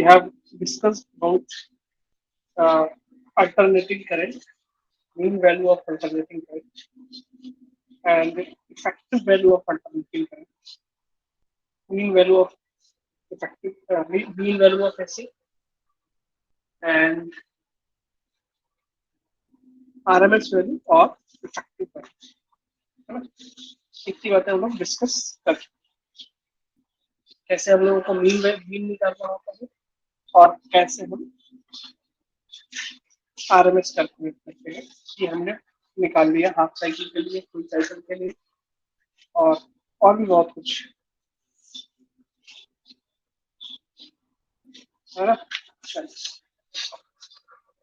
We have discussed about uh, alternating current, mean value of alternating current, and the effective value of alternating current, mean value of mean value of AC, and RMS value और effective value, है ना? इतनी बातें हम लोग discuss कर चुके हैं। कैसे हम लोगों को मीन निकालना होता है और कैसे हम RMS कैलकुलेट करते हैं, ये हमने निकाल लिया हाफ साइकिल के लिए, फुल साइकिल के लिए, और भी बहुत कुछ, है ना? चलिए,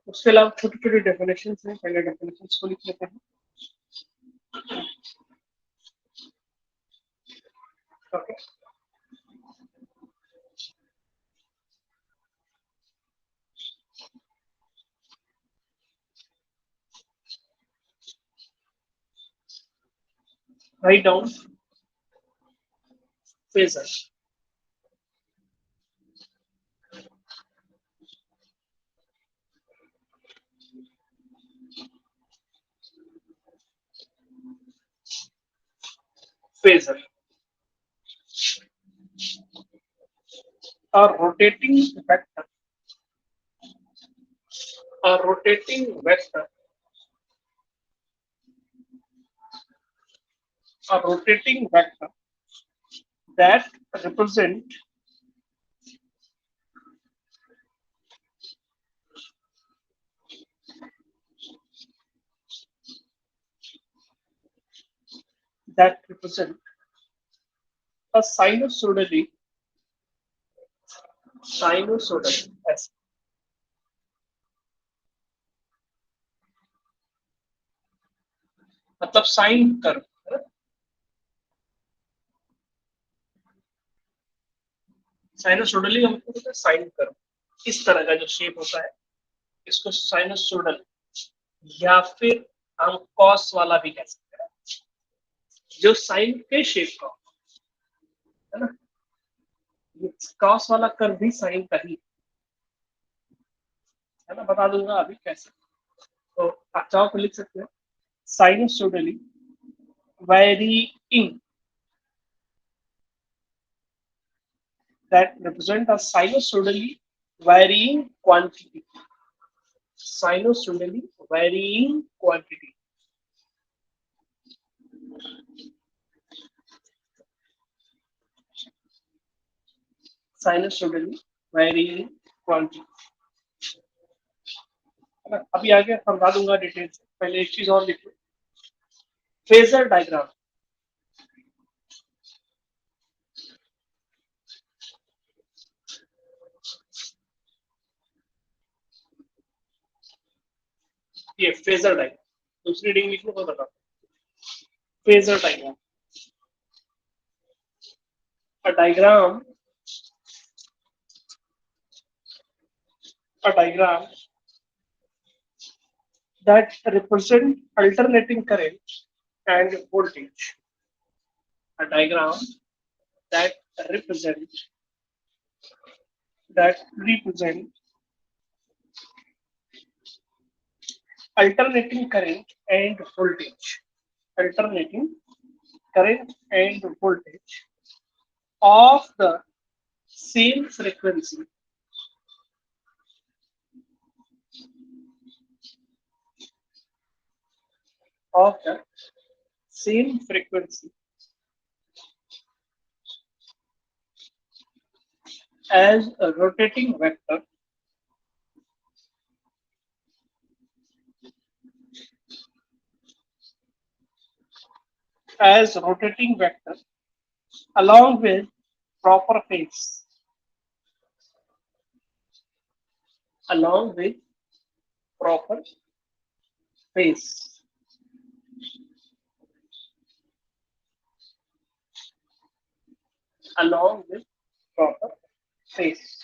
उसके अलावा छोटी छोटी डेफिनेशन है, पहले डेफिनेशन को लिख लेते हैं। Okay, write down phasor. Phasor और rotating vector, a rotating vector, a rotating vector that represent a sinusoidally ऐसे, मतलब साइन कर्व, साइनोसोडली हमको बोलते हैं साइन कर्व। इस तरह का जो शेप होता है इसको साइनोसोडल या फिर हम कॉस वाला भी कह सकते हैं, जो साइन के शेप का, है ना? कॉस वाला कर्व भी साइन का ही है ना, बता दूंगा अभी कैसे। तो आप चाहो तो लिख सकते हैं साइनोसोडली varying, that represent a sinusoidally varying quantity. Sinusoidally varying quantity. Sinusoidally varying quantity. अभी आगे समझा दूंगा डिटेल से, पहले एक चीज और लिख लो, फेजर डायग्राम। ये फेजर डायग्राम, दूसरी रीडिंग लिख लो तो बताओ। Phasor diagram, a diagram, a diagram that represent alternating current and voltage. A diagram that represent alternating current and voltage, alternating current and voltage of the same frequency of the same frequency as a rotating vector along with proper phase, along with proper phase, along with proper phase.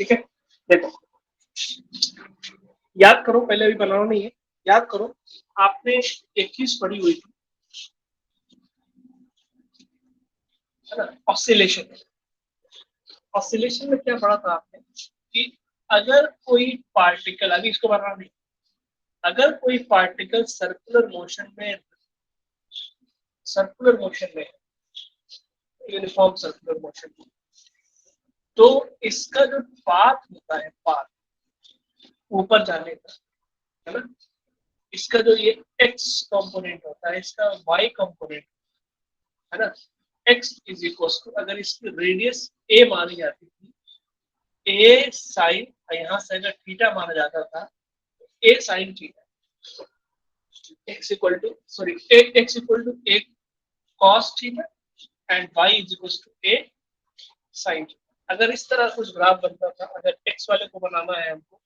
ठीक है, देखो याद करो, पहले अभी बनाना नहीं है, याद करो आपने एक चीज पढ़ी हुई थी, है ना, ऑसिलेशन। ऑसिलेशन में क्या पढ़ा था आपने कि अगर कोई पार्टिकल, अभी इसको बनाना नहीं, अगर कोई पार्टिकल सर्कुलर मोशन में यूनिफॉर्म सर्कुलर मोशन में, तो इसका जो पाथ होता है, पाथ ऊपर जाने का, है ना, इसका जो ये एक्स कंपोनेंट होता है, इसका वाई कंपोनेंट, है ना, एक्स इज इक्वल टू, अगर इसकी रेडियस ए मानी जाती थी, ए साइन, यहां से अगर थीटा माना जाता था, A sine theta, X equal to, sorry, X equal to A cos theta and Y is equal to A sine theta. अगर इस तरह कुछ ग्राफ बनता था, अगर एक्स वाले को बनाना है हमको,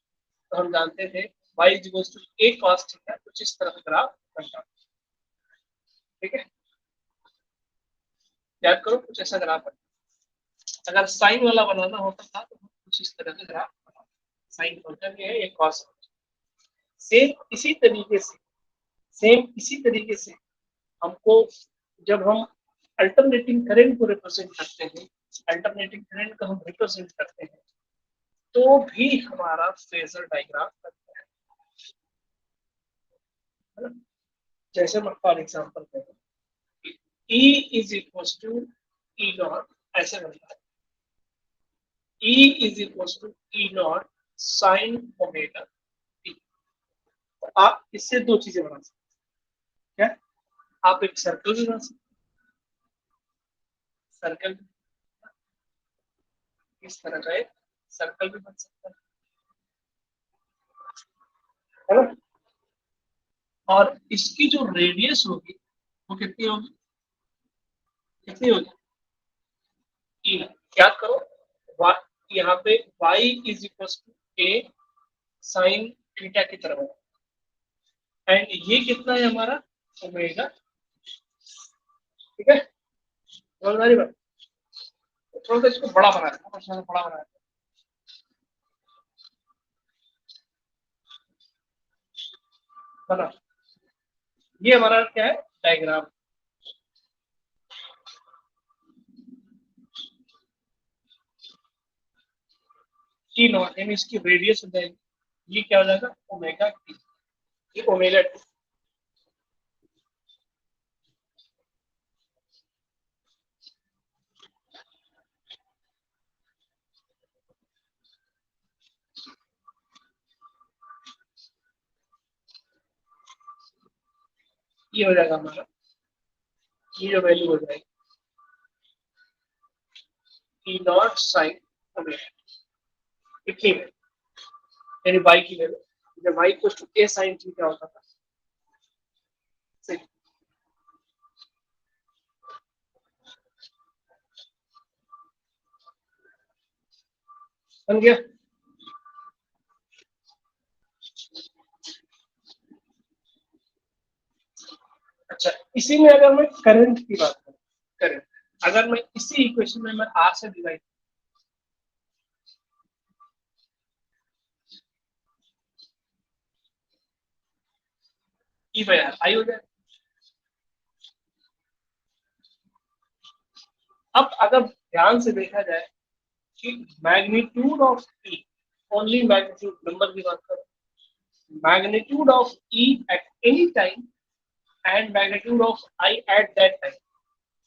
तो हम जानते थे y is equal to A cos theta, कुछ इस तरह का ग्राफ बनता था। ठीक है, याद करो कुछ ऐसा ग्राफ बनता। अगर साइन वाला बनाना होता था तो कुछ इस तरह का ग्राफ बनाता, साइन फंक्शन ये है, ये कॉस। सेम इसी तरीके से हमको, जब हम अल्टरनेटिंग करंट को रिप्रेजेंट करते हैं, अल्टरनेटिंग करंट को हम रिप्रेजेंट करते हैं, तो भी हमारा फेजर डायग्राम बनता है ना। जैसे मैं फॉर एग्जांपल करूं, E is equal to E naught, ऐसे बनता है, E is equal to E not sine omega T. तो आप इससे दो चीजें बना सकते हैं, क्या आप एक सर्कल भी बना सकते हैं, सर्कल इस तरह का एक सर्कल भी बन सकता है ना, और इसकी जो रेडियस होगी वो कितनी होगी, कितनी होगी, ई। याद करो, यहाँ पे y is equal to A sine theta की तरफ है, एंड ये कितना है हमारा, ओमेगा। ठीक है, समझ बात, थोड़ा सा इसको बड़ा बना देना, बड़ा बना देना, बना, ये हमारा क्या है, डायग्राम। टी नॉट यानी इसकी रेडियस हो जाएगी, ये क्या हो जाएगा, ओमेगा टी, ये ओमेगा टी। ये हो जाएगा हमारा, ये जो वैल्यू हो जाएगी टी नॉट साइन ओमेगा, कितनी में, यानी y की वैल्यू, जब y equal to a sin theta होता था, सही, बन गया। अच्छा, इसी में अगर मैं करंट की बात करूं, करंट, अगर मैं इसी इक्वेशन में मैं r से डिवाइड, ई बाई आर आई हो जाए। अब अगर ध्यान से देखा जाए कि magnitude of E, only magnitude number की बात करो, magnitude of E at any time and magnitude of I at that time,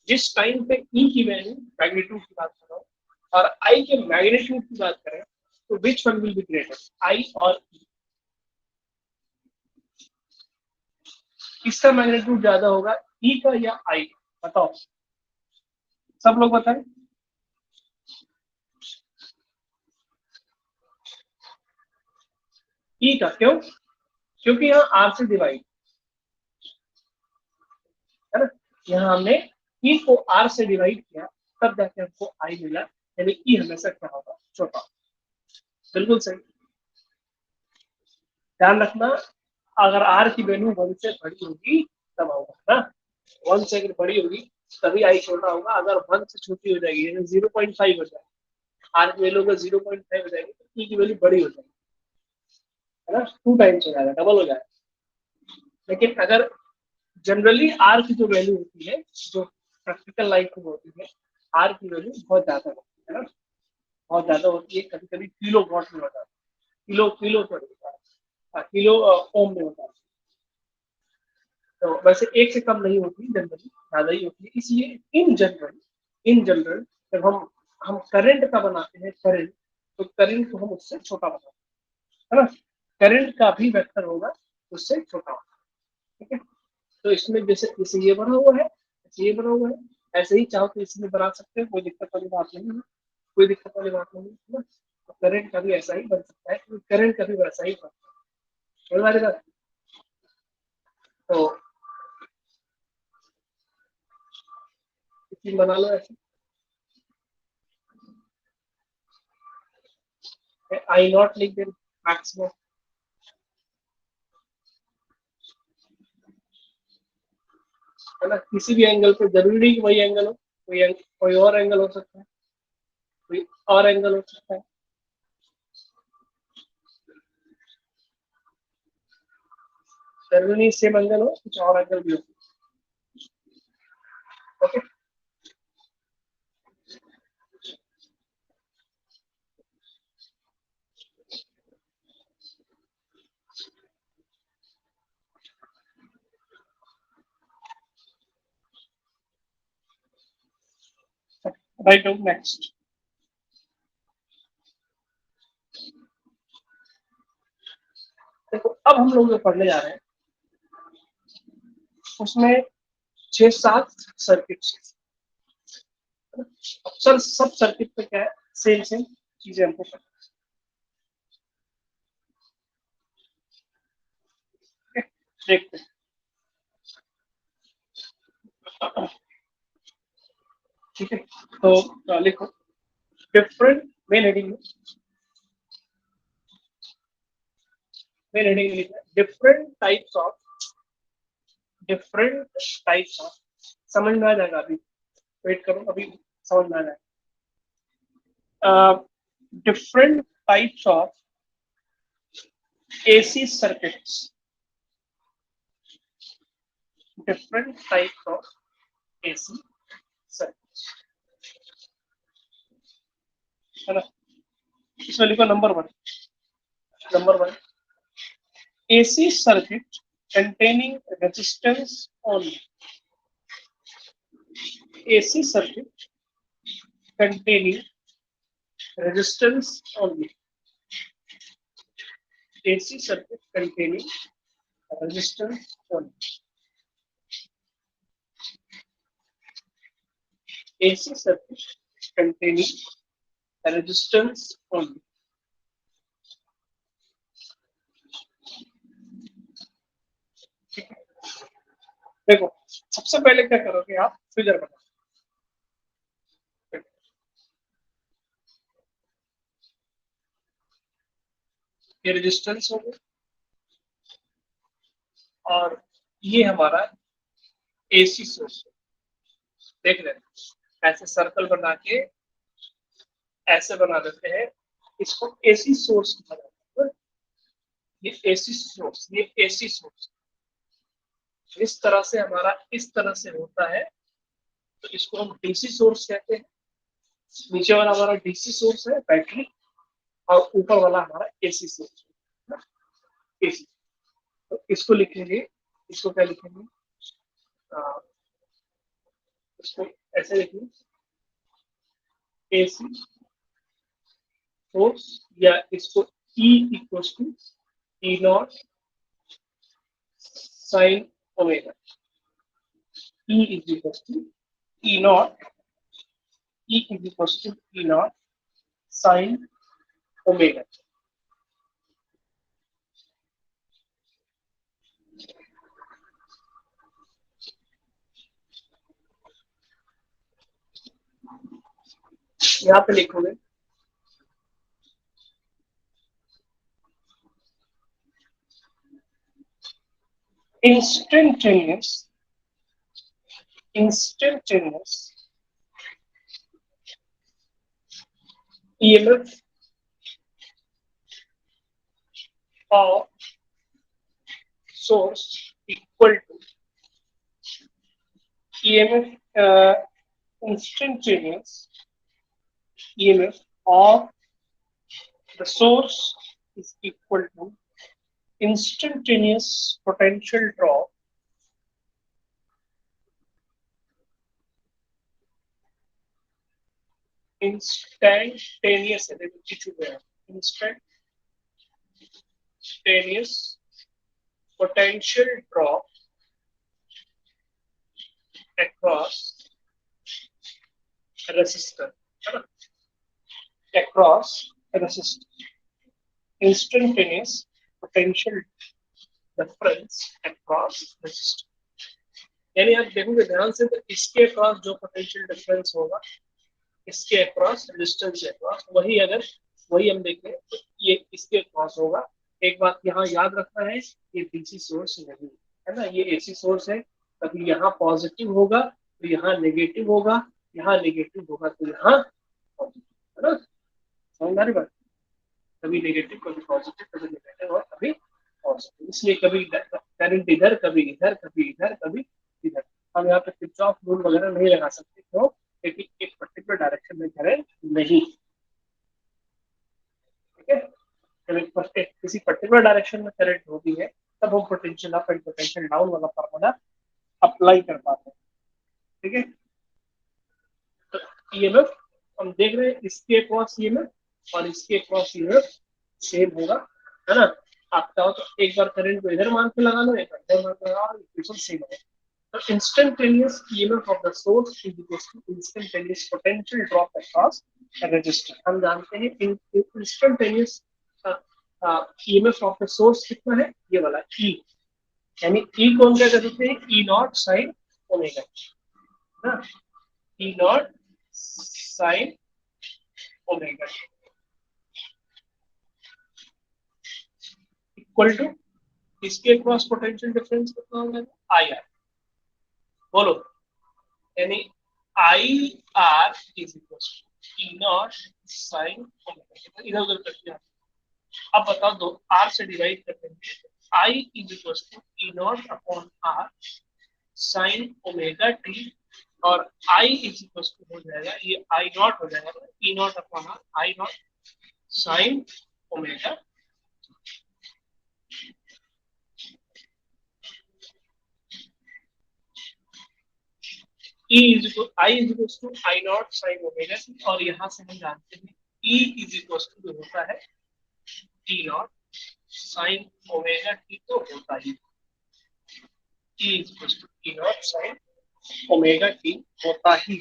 जिस टाइम पे ई की वैल्यू, मैग्नीट्यूड की बात कर रहा हूँ, और आई के मैग्नीट्यूड की बात करें, तो which one will be greater, I और ई, किसका मैग्नीट्यूड ज्यादा होगा, ई का या आई का, बताओ, सब लोग बताएं। ई का, क्यों, क्योंकि यहाँ आर से डिवाइड है ना, यहाँ हमने ई को आर से डिवाइड किया, तब जाके हमको आई मिला, यानी ई हमेशा क्या होगा, छोटा। बिल्कुल सही, ध्यान रखना, अगर आर की वैल्यू 1 से बड़ी होगी तब होगा ना, 1 से अगर बड़ी होगी तभी आई छोटा होगा, अगर 1 से छोटी हो जाएगी यानी 0.5 हो जाएगी आर की वैल्यू अगर 0.5 हो जाएगी तो ई की वैल्यू बड़ी हो जाएगी, है ना, 2 टाइम्स हो जाएगा, डबल हो जाएगा। लेकिन अगर जनरली आर की जो वैल्यू होती है, जो प्रैक्टिकल लाइफ में होती है, आर की वैल्यू बहुत ज्यादा होती है ना, बहुत ज्यादा होती है, कभी कभी किलो वॉट में होता है, kilo kilo sorry kilo ohm में होता है। तो वैसे एक से कम नहीं होती, जनरली ज्यादा ही होती है, इसलिए इन जनरल जब हम करंट का बनाते हैं, करंट को हम उससे छोटा बनाते हैं, है ना, करंट का भी वेक्टर होगा उससे छोटा होगा, ठीक है। तो इसमें जैसे जैसे ये बना हुआ है, जैसे ये बना हुआ है, ऐसे ही चाहो तो इसमें बना सकते हैं, कोई दिक्कत वाली बात नहीं है, कोई दिक्कत वाली बात नहीं है ना। तो करंट का भी ऐसा ही बन सकता है, करंट का भी वैसा ही बनता है, समझ आ रही बात? तो इसी बना लो ऐसे, आई नॉट लिख दे मैक्सिमम, है ना, किसी भी एंगल पे, जरूरी नहीं कि वही एंगल हो, कोई और एंगल हो सकता है, कोई और एंगल हो सकता है, जरूरी नहीं सेम एंगल हो, कुछ और एंगल भी हो, ओके। राइट हो नेक्स्ट। देखो अब हम लोग जो पढ़ने जा रहे हैं उसमें 6-7 सर्किट, सर सब सर्किट पे क्या है, सेम सेम चीजें हमको पता है, देखते हैं, ठीक है। तो लिखो डिफरेंट, मेन हेडिंग में, मेन हेडिंग लिखना है डिफरेंट टाइप्स ऑफ, समझ में आ जाएगा अभी, वेट करो अभी समझ में आ जाएगा। Different types of AC circuits, different types of AC circuits, है ना। इसमें लिखो number one AC circuit containing resistance only, AC circuit containing resistance only, AC circuit containing resistance only, AC circuit containing resistance only, ठीक है। देखो सबसे पहले क्या करोगे आप, फिगर बनाओ, ये रेजिस्टेंस हो गया और ये हमारा AC सोर्स, देख लेना ऐसे सर्कल बना के ऐसे बना देते हैं, इसको AC सोर्स कहा जाता है, ये AC सोर्स इस तरह से हमारा इस तरह से होता है, तो इसको हम डीसी सोर्स कहते हैं। नीचे वाला हमारा डीसी सोर्स है बैटरी, और ऊपर वाला हमारा एसी सोर्स है, एसी। तो इसको लिखेंगे, इसको क्या लिखेंगे, इसको ऐसे लिखेंगे एसी सोर्स, या इसको E equal to E not sine omega, E is equal to E naught, E is equal to E not sine omega. यहाँ पे लिखोगे instantaneous instantaneous EMF of source equal to EMF instantaneous EMF of the source is equal to instantaneous potential drop instantaneous potential drop across resistor, across resistor, instantaneous potential difference across resistor. यानी आप देखोगे ध्यान से तो इसके across जो potential difference होगा इसके अक्रॉस रेजिस्टेंस के अक्रॉस वही हम देखें तो ये इसके अक्रॉस होगा। एक बात यहाँ याद रखना है, ये डीसी सोर्स नहीं है ना, ये एसी सोर्स है। कभी यहाँ पॉजिटिव होगा तो यहाँ नेगेटिव होगा, यहाँ नेगेटिव होगा तो यहाँ पॉजिटिव, है ना, समझ आ रही बात। कभी नेगेटिव कभी पॉजिटिव, कभी नेगेटिव और कभी पॉजिटिव, इसलिए कभी करंट इधर कभी इधर कभी इधर कभी इधर। हम यहाँ पे किरचॉफ रूल वगैरह नहीं लगा सकते, क्यों? क्योंकि एक पर्टिकुलर डायरेक्शन में करंट नहीं, ठीक है। जब किसी पर्टिकुलर डायरेक्शन में करंट होती है तब हम potential up and potential down वाला फार्मूला अप्लाई कर पाते हैं, ठीक है। तो ईएमएफ हम देख रहे हैं, इसके अक्रॉस ईएमएफ और इसके अक्रॉस ईएमएफ सेम होगा, है ना। आप चाहो तो एक बार करंट को इधर मान के लगा लो, एक बार इधर मान के लगा लो, इक्वेशन सेम है। तो instantaneous EMF of the source is equal to instantaneous potential drop across a resistor। हम जानते हैं instantaneous EMF of the source कितना है, ये वाला E, यानी E को हम क्या कहते हैं, E नॉट साइन ओमेगा, ना, E naught sine omega equal to इसके क्रॉस पोटेंशियल डिफरेंस कितना होगा, IR, बोलो, यानी I R is equal to E not sine omega, इधर उधर कर दिया। अब बताओ दो आर से डिवाइड कर देंगे, I is equal to E not upon R sine omega T, और आई इज इक्वल टू हो जाएगा, ये आई नॉट हो जाएगा E not upon R I not sine omega. E is equal I is equal to I not sine omega T, और यहाँ से हम जानते हैं E is equal to जो होता है T not sine omega T, तो होता ही E is equal to T not sine omega T होता ही।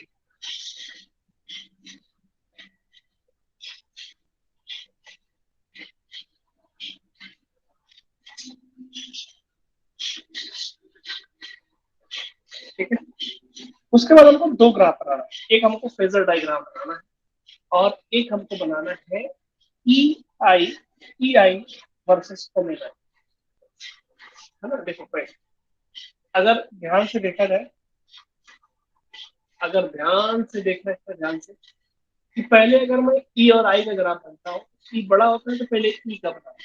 ठीक है, उसके बाद हमको दो ग्राफ बनाना है, एक हमको फेजर डायग्राम बनाना है और एक हमको बनाना है ई आई वर्सेस ओमेगा, है ना। देखो फ्रेंड, अगर ध्यान से देखा जाए, अगर ध्यान से देखना है ध्यान से, कि पहले अगर मैं ई और आई का ग्राफ बनता हूँ, ई बड़ा होता है तो पहले ई का बनाना,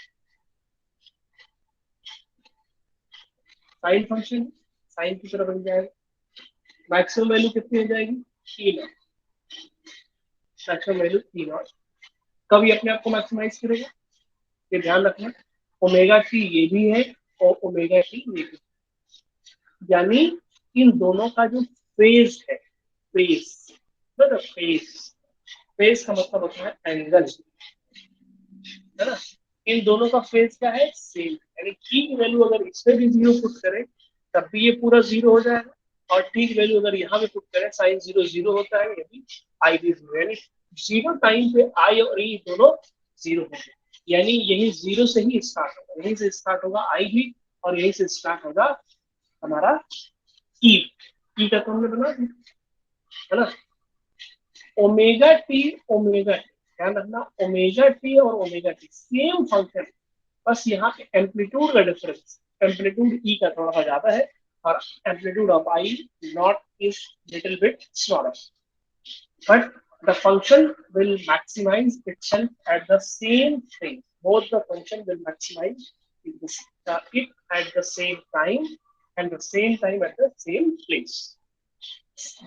साइन फंक्शन साइन की तरह बन जाएगा, मैक्सिमम वैल्यू कितनी हो जाएगी, E not, maximum value E not. कभी अपने आप को मैक्सिमाइज करेगा, ये ध्यान रखना, ओमेगा टी ये भी है और ओमेगा टी ये भी, यानी इन दोनों का जो फेज है, फेज मतलब फेज का मतलब होता है एंगल, है ना। इन दोनों का फेज क्या है, सेम, यानी टी की वैल्यू अगर इसमें भी जीरो पुट करें तब भी ये पूरा जीरो हो जाएगा, और टी की वैल्यू अगर यहाँ पे पुट करें साइन जीरो जीरो होता है, यदि आई भी जीरो, यानी जीरो टाइम पे आई और ई दोनों जीरो हो गए, यानी यही जीरो से ही स्टार्ट होगा, यहीं से स्टार्ट होगा आई भी और यहीं से स्टार्ट होगा हमारा ई का तो हमने बना दिया, है ना। ओमेगा टी ध्यान रखना, ओमेगा टी और ओमेगा टी सेम फंक्शन, बस यहाँ पे एम्पलीट्यूड का डिफरेंस, एम्पलीट्यूड ई का थोड़ा सा ज्यादा है और amplitude of I not is little bit smaller, but The function will maximize itself at the same time. Both the function will maximize it at the same time and the same time at the same place.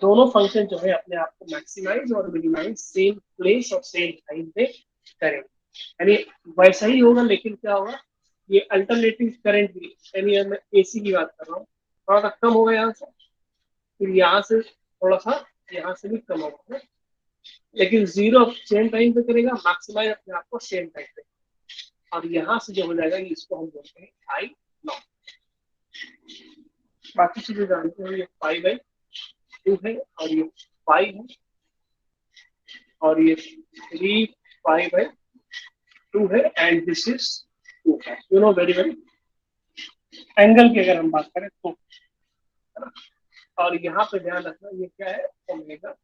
दोनों function जो है अपने आप को maximise और minimise same place और same time पे करेंगे. यानी वैसा ही होगा, लेकिन क्या होगा, ये अल्टरनेटिव करंट भी, यानी मैं एसी की बात कर रहा हूँ, थोड़ा सा कम होगा यहाँ से, फिर यहाँ से थोड़ा सा यहाँ से भी कम होगा, लेकिन जीरो सेम टाइम पे करेगा, मैक्सिमाइज अपने आप को सेम टाइम पे, और यहाँ से जो हो जाएगा इसको हम बोलते हैं आई नॉट. बाकी चीजें जानते हो, ये 5/2 है और ये 5 है और ये 3 5/2 है एंड दिस इज 2 है. You know very well. Angle की अगर हम बात करें तो, है ना, और यहाँ पे ध्यान रखना ये क्या है, ओमेगा.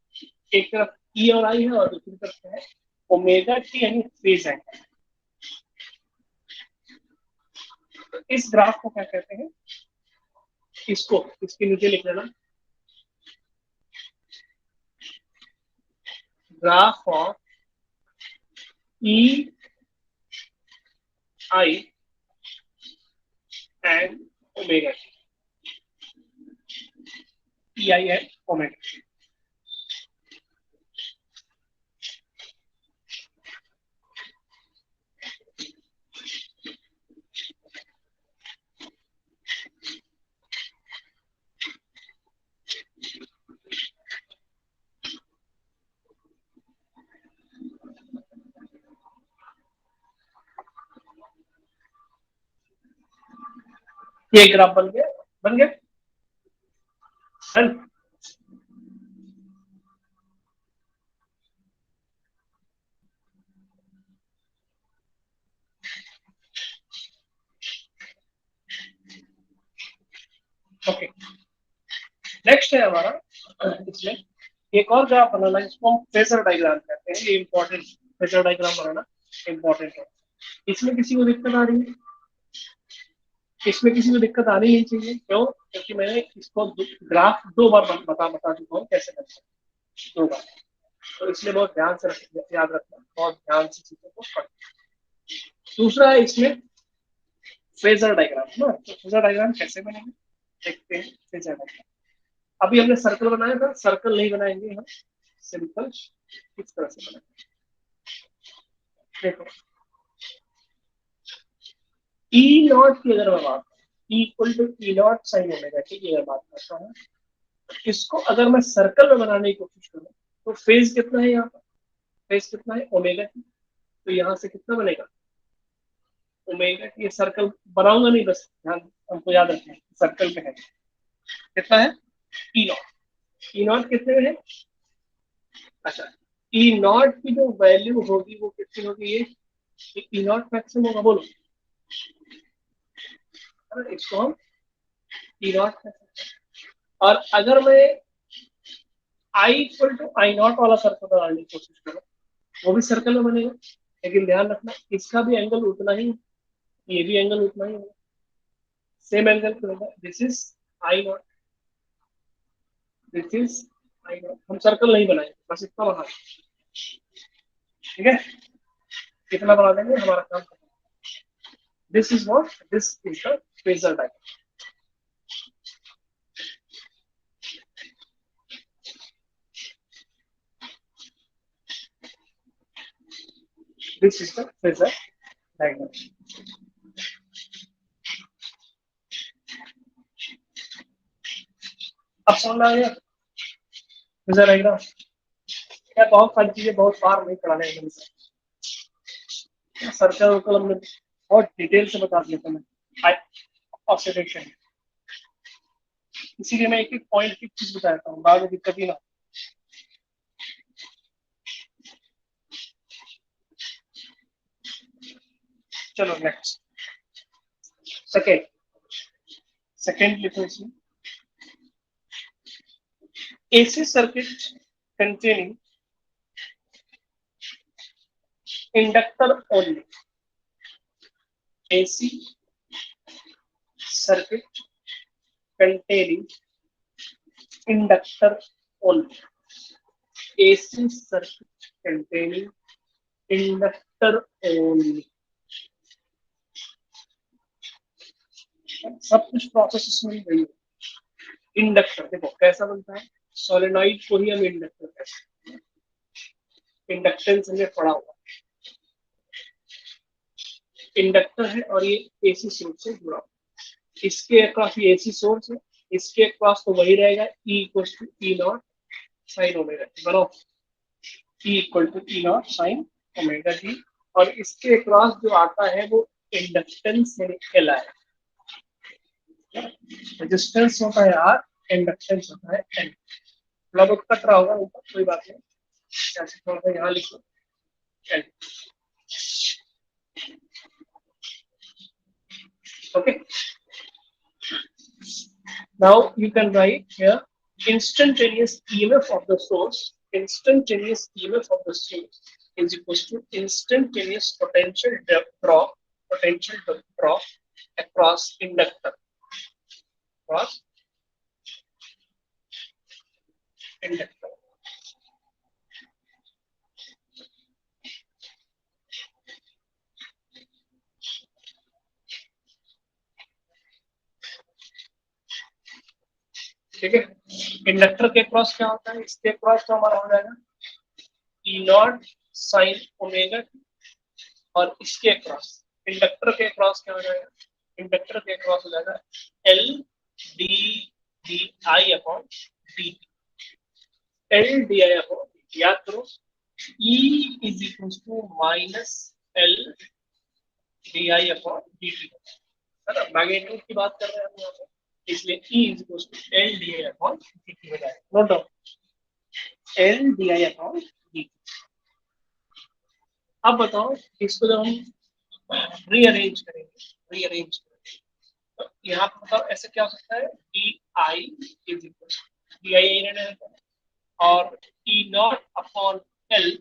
एक तरफ ई और आई है और दूसरी तरफ क्या है, ओमेगा टी, यानी फेज एंगल. तो इस ग्राफ को क्या कहते हैं, इसको इसके नीचे लिख लेना, graph of E I and omega T. E I and omega T. ये ग्राफ बन गया, बन गया. ओके, नेक्स्ट है हमारा, इसमें एक और ग्राफ बनाना, इसको हम फेजर डायग्राम कहते हैं. ये इंपॉर्टेंट, फेजर डायग्राम बनाना इंपॉर्टेंट है. इसमें किसी को दिक्कत आ रही है, इसमें किसी को दिक्कत आनी नहीं चाहिए. क्यों? क्योंकि मैंने इसको ग्राफ 2 बार बता चुका हूँ कैसे करते हैं, 2 बार. तो इसलिए बहुत ध्यान से याद रखना, बहुत ध्यान से चीजों को पढ़ना. दूसरा है इसमें फेजर डायग्राम ना. तो फेजर डायग्राम कैसे बनेगा देखते हैं. फेजर डायग्राम अभी हमने सर्कल बनाया था, सर्कल नहीं बनाएंगे हम, सिंपल इस तरह से बनाएंगे. देखो, ई नॉट की अगर मैं बात करूं, equal to E not sine omega T की अगर बात करता हूँ, इसको अगर मैं सर्कल में बनाने की कोशिश करूँ तो फेज कितना है यहाँ पर, फेज कितना है ओमेगा टी. तो यहाँ से कितना बनेगा ओमेगा टी. ये सर्कल बनाऊंगा नहीं, बस ध्यान हमको याद रखना है सर्कल में है कितना है ई नॉट. ई नॉट कितने में है, अच्छा, ई नॉट की जो वैल्यू होगी वो कितनी होगी, ये ई नॉट मैक्सिमम होगा, बोलो. इसको हम ई नॉट, और अगर मैं आई इक्वल टू आई नॉट वाला सर्कल बनाने की कोशिश करूँ, वो भी सर्कल में बनेगा, लेकिन ध्यान रखना इसका भी एंगल उतना ही, ये भी एंगल उतना ही होगा, सेम एंगल पे होगा. This is I not, this is I not. हम सर्कल नहीं बनाएंगे, बस इतना बना देंगे. ठीक है, कितना बना देंगे, हमारा काम खत्म. This is what, this is the phasor diagram. This is the phasor diagram. अब समझ में आ गया फेजर डायग्राम. क्या बहुत सारी चीजें बहुत बार नहीं पढ़ाने हैं, सर्कल वर्कल हमने बहुत डिटेल से बता दिया था मैं, ऑक्सीडेशन. इसीलिए मैं एक एक पॉइंट की चीज बताता हूँ, बाद में दिक्कत ही ना. चलो नेक्स्ट, सेकेंड, सेकेंड लिखो इसमें, AC circuit containing inductor only. AC circuit containing inductor only. AC circuit containing inductor only. सब कुछ प्रोसेस इसमें वही है। इंडक्टर देखो कैसा बनता है, सोलेनॉइड को ही हम इंडक्टर कहते हैं। इंडक्टेंस हमें पड़ा हुआ इंडक्टर है और ये एसी सोर्स से जुड़ा हुआ, इसके अक्रॉस ये एसी सोर्स है, इसके अक्रॉस तो वही रहेगा E equal to E not sine omega T, बनो E equal to E not sine omega T, और इसके अक्रॉस जो आता है वो इंडक्टेंस यानी एल है। रेजिस्टेंस होता है आर, इंडक्टेंस होता है एल। थोड़ा बहुत कट रहा होगा ऊपर, कोई बात नहीं, ऐसे थोड़ा सा यहाँ लिखो L. Okay, now you can write here instantaneous EMF of the source. Instantaneous EMF of the source is equal to instantaneous potential drop across inductor. Across inductor. ठीक है, इंडक्टर के क्रॉस क्या होता है, इसके क्रॉस तो हमारा हो जाएगा ई नॉट साइन ओमेगा, और इसके क्रॉस इंडक्टर के क्रॉस क्या हो जाएगा, इंडक्टर के क्रॉस हो जाएगा L D D I upon D, L D I upon, याद करो E is equal to minus L D I upon D T, है ना, मैग्नीट्यूड की बात कर रहे हैं हम यहाँ पे, इसलिए E is equal to L D I upon D T हो जाएगा। Note down, L D I upon D T. अब बताओ इसको जब हम रीअरेंज करेंगे तो यहाँ पर बताओ ऐसे क्या हो सकता है, D I is equal D I रहने देता है, और E not upon L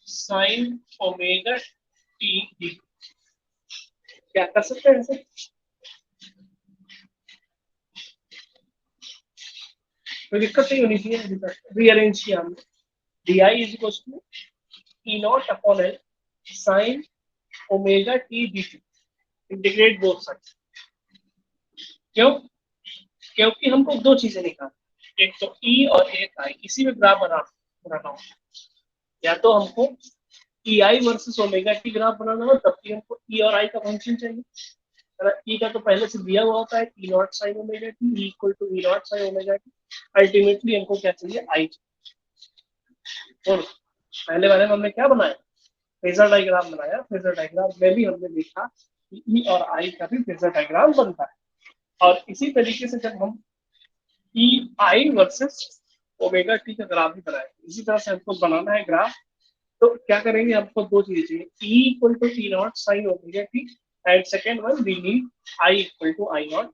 sine omega T D, क्या कर सकते हैं ऐसे, कोई दिक्कत नहीं होनी चाहिए। रीअरेंज किया हमने, D I is equal to E not upon L sine omega T D T, integrate both side. क्यों, क्योंकि हमको दो चीजें निकालनी, एक तो ई और एक आई, किसी भी ग्राफ बनाना हो, या तो हमको E I versus omega T graph बनाना हो, तब भी हमको ई और आई का फंक्शन चाहिए, ई का तो पहले से दिया हुआ होता है E not sine omega T equal to E not sine omega T, ultimately हमको क्या चाहिए, आई चाहिए। और पहले वाले में हमने क्या बनाया, फेजर डायग्राम बनाया, फेजर डायग्राम में भी हमने देखा कि ई और आई का भी फेजर डायग्राम बनता है, और इसी तरीके से जब हम ई आई वर्सेस ओमेगा टी का ग्राफ भी बनाए, इसी तरह से हमको बनाना है ग्राफ, तो क्या करेंगे, हमको दो चीजें चाहिए, E equal to E not sine omega T, and second one we need I equal to I naught,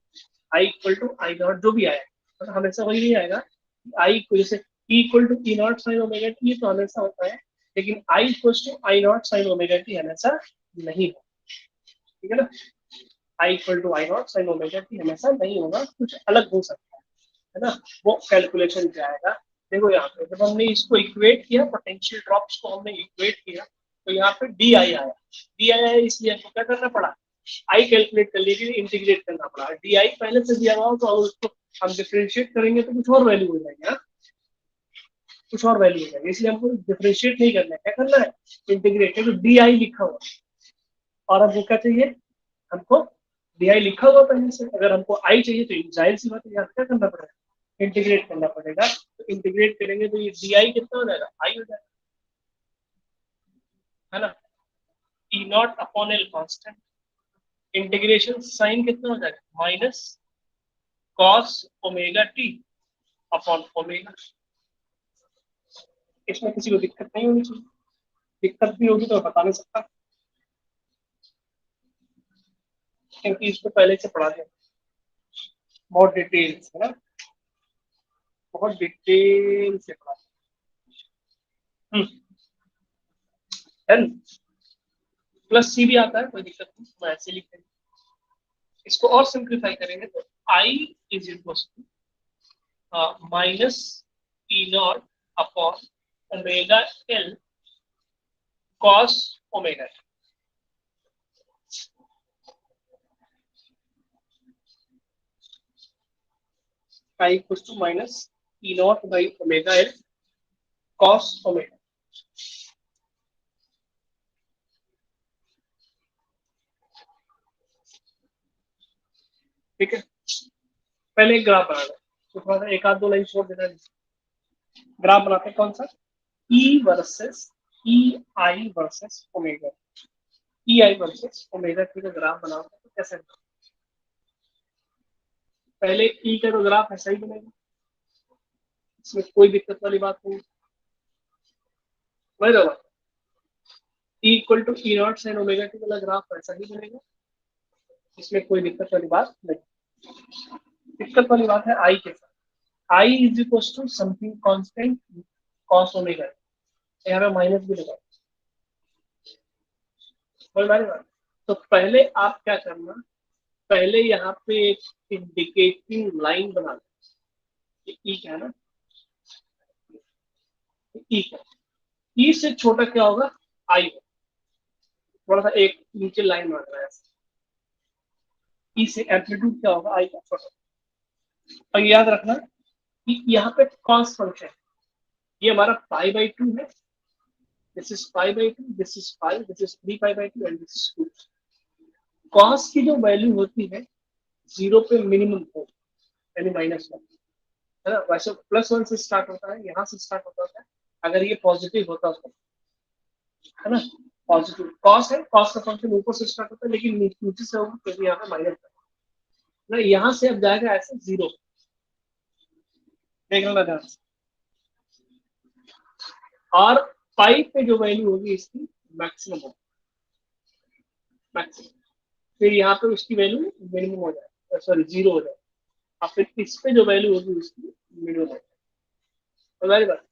I equal to I naught जो भी आया, तो हमेशा वही नहीं आएगा, आई इक्वल जैसे E equal to E not sine omega T तो हमेशा होता है, लेकिन I equal to I not sine omega T हमेशा नहीं होगा, ठीक है ना, I equal to I not sine omega T हमेशा नहीं होगा, कुछ अलग हो सकता है ना, वो कैलकुलेशन क्या आएगा। देखो यहाँ पे जब हमने इसको इक्वेट किया, पोटेंशियल ड्रॉप्स को हमने इक्वेट किया, तो यहाँ पे डी आई आया, डी आई आया इसलिए हमको क्या करना पड़ा, आई कैलकुलेट करने के लिए इंटीग्रेट करना पड़ा, डी आई पहले से दिया हुआ हो तो उसको हम डिफरेंशिएट करेंगे तो कुछ और वैल्यू हो जाएगी ना, कुछ और वैल्यू हो जाएगी, इसलिए हमको डिफरेंशिएट नहीं करना है, क्या करना है, इंटीग्रेट, तो डी आई लिखा हुआ, और अब वो क्या चाहिए हमको, डी आई लिखा हुआ पहले से, अगर हमको आई चाहिए तो जाहिर सी बात है यहाँ क्या करना पड़ेगा, इंटीग्रेट करना पड़ेगा, तो इंटीग्रेट करेंगे तो ये डी आई कितना हो जाएगा, आई हो जाएगा, है ना, E not upon L constant, integration sine कितना हो जाएगा, minus cos omega T upon omega. इसमें किसी को दिक्कत नहीं होनी चाहिए, दिक्कत भी होगी तो बता नहीं सकता, क्योंकि इसको पहले से पढ़ा दिया बहुत डिटेल्स है ना, बहुत डिटेल से पढ़ा, एन प्लस सी भी आता है, कोई दिक्कत नहीं, मैं ऐसे लिख देंगे, इसको और सिंप्लीफाई करेंगे तो I is equal to minus E not upon omega L cos omega I equals to minus E not by omega L cos omega. ठीक है, पहले एक ग्राफ बनाना है, तो थोड़ा सा एक आध दो लाइन छोड़ देना। ग्राफ बनाते हैं कौन सा, E versus E I versus omega, E I versus omega T का ग्राफ बनाओ तो कैसे बनाओ? पहले ई का तो ग्राफ ऐसा ही बनेगा, इसमें कोई दिक्कत वाली बात नहीं, समझ रहे हो? E equal to E not sine omega T वाला ग्राफ ऐसा ही बनेगा, इसमें कोई दिक्कत वाली बात नहीं। दिक्कत वाली बात है आई के साथ, I is equal to something constant cos omega, यहाँ पे माइनस भी लगा, समझ में आ रही बात? तो पहले आप क्या करना, पहले यहाँ पे एक इंडिकेटिंग लाइन बना लो, ई क्या है ना, ई का ई से छोटा क्या होगा, आई, थोड़ा सा एक नीचे लाइन बना रहा है, ई से एम्पलीट्यूड क्या होगा, आई का छोटा। और याद रखना कि यहाँ पे कॉस फंक्शन, ये हमारा पाई बाई टू है, this is pi by to, this is pi, this is 3 pi by to and this is 2। Cos की जो वैल्यू होती है जीरो पे मिनिमम हो, यानी -1, है ना, वैसे +1 से स्टार्ट होता है, यहाँ से स्टार्ट होता है, अगर ये पॉजिटिव होता तो, है ना, पॉजिटिव कॉस है, कॉस का फंक्शन ऊपर से स्टार्ट होता है लेकिन नीचे से होगा क्योंकि यहाँ पे माइनस ना, यहाँ से अब जाएगा ऐसे जीरो, देख लेना ध्यान से। और पाई पे जो वैल्यू होगी इसकी मैक्सिमम होगी, मैक्सिमम, फिर यहाँ पे उसकी वैल्यू मिनिमम हो जाए, सॉरी जीरो हो जाए, और फिर इस पे जो वैल्यू होगी उसकी मिनिमम हो जाए, बात।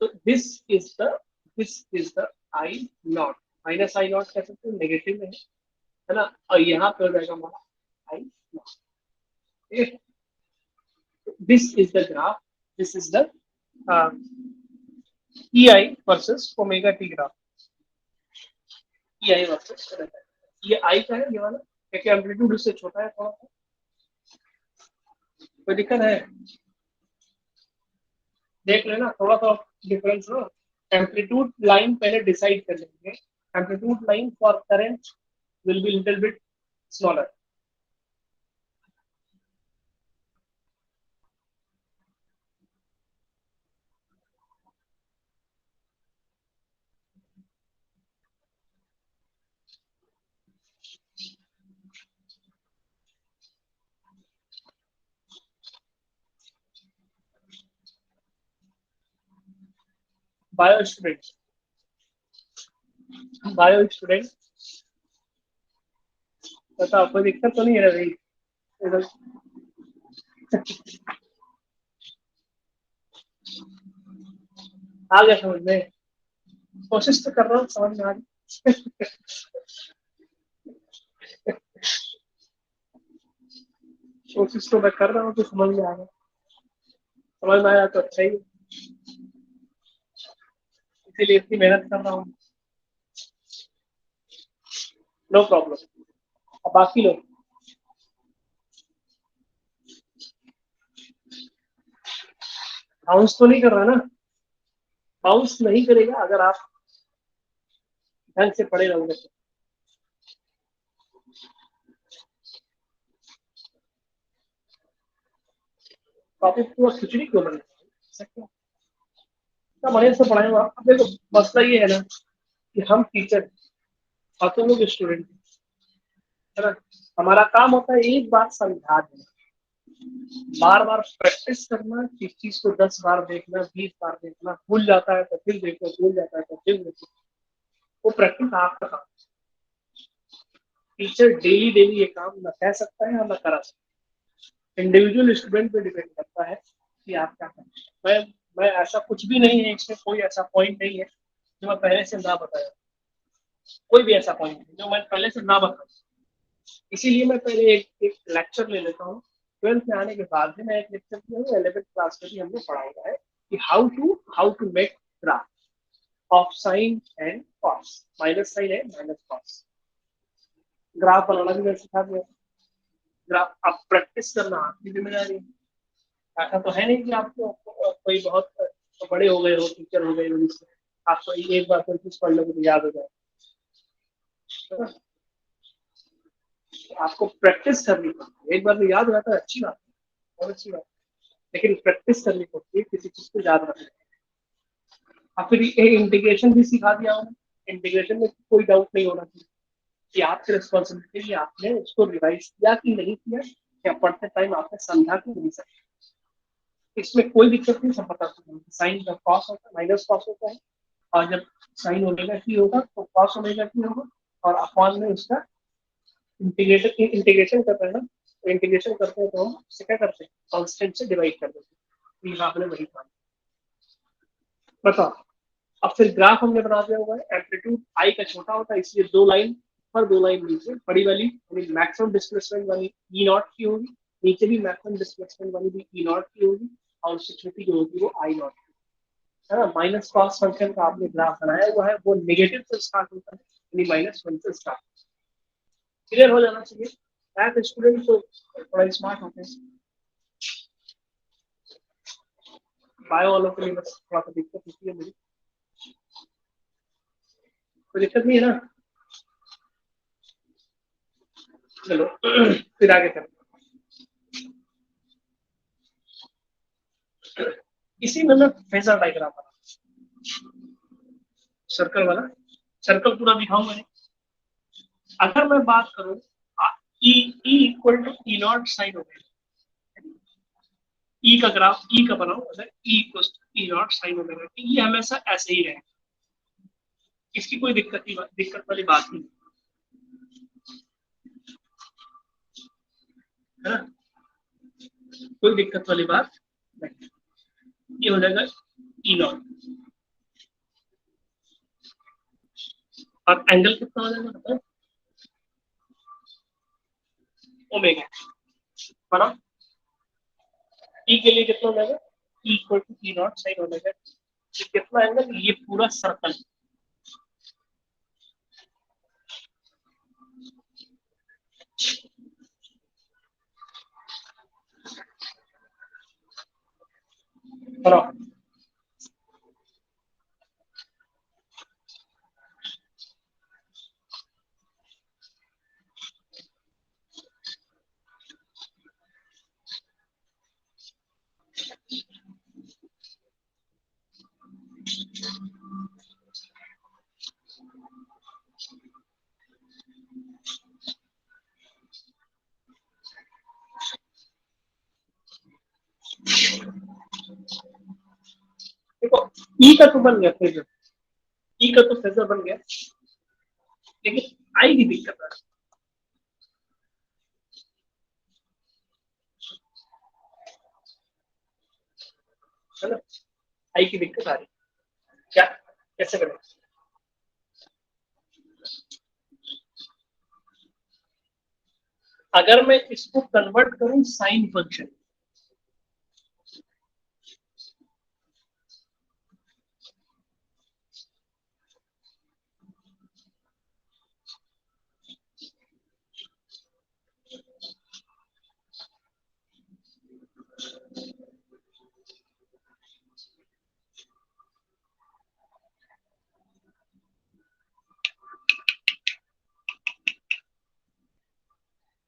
तो this is the I not, minus I not कह सकते हैं, नेगेटिव में है ना, और यहाँ पे हो जाएगा हमारा आई नॉट, ठीक है। This is the graph, this is the E I versus omega T graph, E I versus, ये आई का है ये वाला, क्योंकि एम्पलीट्यूड उससे छोटा है थोड़ा सा, कोई दिक्कत है, देख लेना थोड़ा सा डिफरेंस हो। एम्पलीट्यूड लाइन पहले डिसाइड कर लेंगे, amplitude line for current will be little bit smaller. Bio student, bio student बताओ, कोई दिक्कत तो नहीं है भाई इधर? आ गया समझ में, कोशिश तो कर रहा हूँ समझ में आ गई। कोशिश तो मैं कर रहा हूँ तो समझ में आ गया, समझ में आया तो अच्छा ही, इसीलिए इतनी मेहनत कर रहा हूँ, नो प्रॉब्लम। अब बाकी लोग बाउंस तो नहीं कर रहा ना, बाउंस नहीं करेगा अगर आप ढंग से पढ़े रहोगे तो। टॉपिक पूरा खिचड़ी क्यों बन सकते, इतना बढ़िया से पढ़ाएंगे आप। अब देखो मसला ये है ना कि हम टीचर और तुम लोग स्टूडेंट, है ना, हमारा काम होता है एक बात समझा देना, बार बार प्रैक्टिस करना, किस चीज को 10 बार देखना, 20 बार देखना, भूल जाता है तो फिर देखो, भूल जाता है तो फिर देखो, वो प्रैक्टिस आपका काम। टीचर डेली डेली ये काम न कह सकता है या न करा सकता है, इंडिविजुअल स्टूडेंट पे डिपेंड करता है कि आप क्या करें। मैं ऐसा कुछ भी नहीं है, इसमें कोई ऐसा पॉइंट नहीं है जो मैं पहले से ना बताया, कोई भी ऐसा पॉइंट नहीं जो मैं पहले से ना बताऊं, इसीलिए मैं पहले एक लेक्चर ले लेता हूँ। 12th में आने के बाद भी मैं एक लेक्चर किया हूँ, 11th क्लास में भी हमने पढ़ा हुआ है, कि how to make graph of sine and cos, minus sine and minus cos. Graph बनाना भी मैं सिखा दिया। ग्राफ आप प्रैक्टिस करना आपकी जिम्मेदारी है। ऐसा तो है नहीं कि आपको कोई बहुत बड़े हो गए हो, टीचर हो गए हो, इससे आपको एक बार कोई चीज पढ़ लोगे तो याद हो जाए। है ना? आपको प्रैक्टिस करनी पड़ती है। एक बार में याद हो जाता है, अच्छी बात है, बहुत अच्छी बात है, लेकिन प्रैक्टिस करनी पड़ती है किसी चीज को याद रखने। और फिर इंटीग्रेशन भी सिखा दिया हूँ। इंटीग्रेशन में कोई डाउट नहीं होना चाहिए कि आपकी रिस्पॉन्सिबिलिटी, आपने उसको रिवाइज किया कि नहीं किया, या पढ़ते टाइम आपने समझा कि नहीं समझा। इसमें कोई दिक्कत नहीं, सब बता सकते हैं। साइन जब कॉस होता है, माइनस कॉस होता है, और जब साइन ओमेगा टी होगा तो कॉस ओमेगा टी होगा, और अपॉन में उसका इंटीग्रेशन करते हैं ना, तो इंटीग्रेशन करते हैं तो हम उससे क्या करते हैं, कांस्टेंट से डिवाइड कर देते हैं। ये आपने वही काम बताओ। अब फिर ग्राफ हमने बना दिया हुआ है। एम्पलीट्यूड आई का छोटा होता है, इसलिए दो लाइन पर दो लाइन नीचे बड़ी वाली मैक्सिमम डिस्प्लेसमेंट वाली ई नॉट की होगी, नीचे भी मैक्सिमम डिस्प्लेसमेंट वाली भी ई नॉट की होगी, और उससे छोटी जो होगी वो आई नॉट की, है ना। माइनस कॉस फंक्शन का आपने ग्राफ बनाया हुआ है, वो नेगेटिव से स्टार्ट होता है, यानी -1 से स्टार्ट। क्लियर हो जाना चाहिए। मैथ स्टूडेंट तो थोड़ा स्मार्ट होते हैं, बायो वालों के लिए बस थोड़ा सा दिक्कत होती है मुझे। कोई दिक्कत नहीं है ना। चलो फिर आगे चलते हैं। इसी में मैं फेजर डायग्राम बना, सर्कल वाला, सर्कल पूरा दिखाऊंगा नहीं। अगर मैं बात करूं E equal to E not sine omega, E का ग्राफ ई का बनाओ, अगर E equal to E not sine omega, ये हमेशा ऐसे ही रहेगा, इसकी कोई दिक्कत वाली बात नहीं है ना, कोई दिक्कत वाली बात नहीं। ये हो जाएगा ई नॉट, और एंगल कितना हो जाएगा बताओ, ओमेगा, बनाओ। ई के लिए कितना हो जाएगा, E equal to E not sine omega, कितना एंगल, ये पूरा सर्कल, बनाओ। देखो ई का तो बन गया फेजर, ई का तो फेजर बन गया, लेकिन आई की दिक्कत है ना, आई की दिक्कत आ रही, क्या कैसे करें। अगर मैं इसको कन्वर्ट करूं sine function,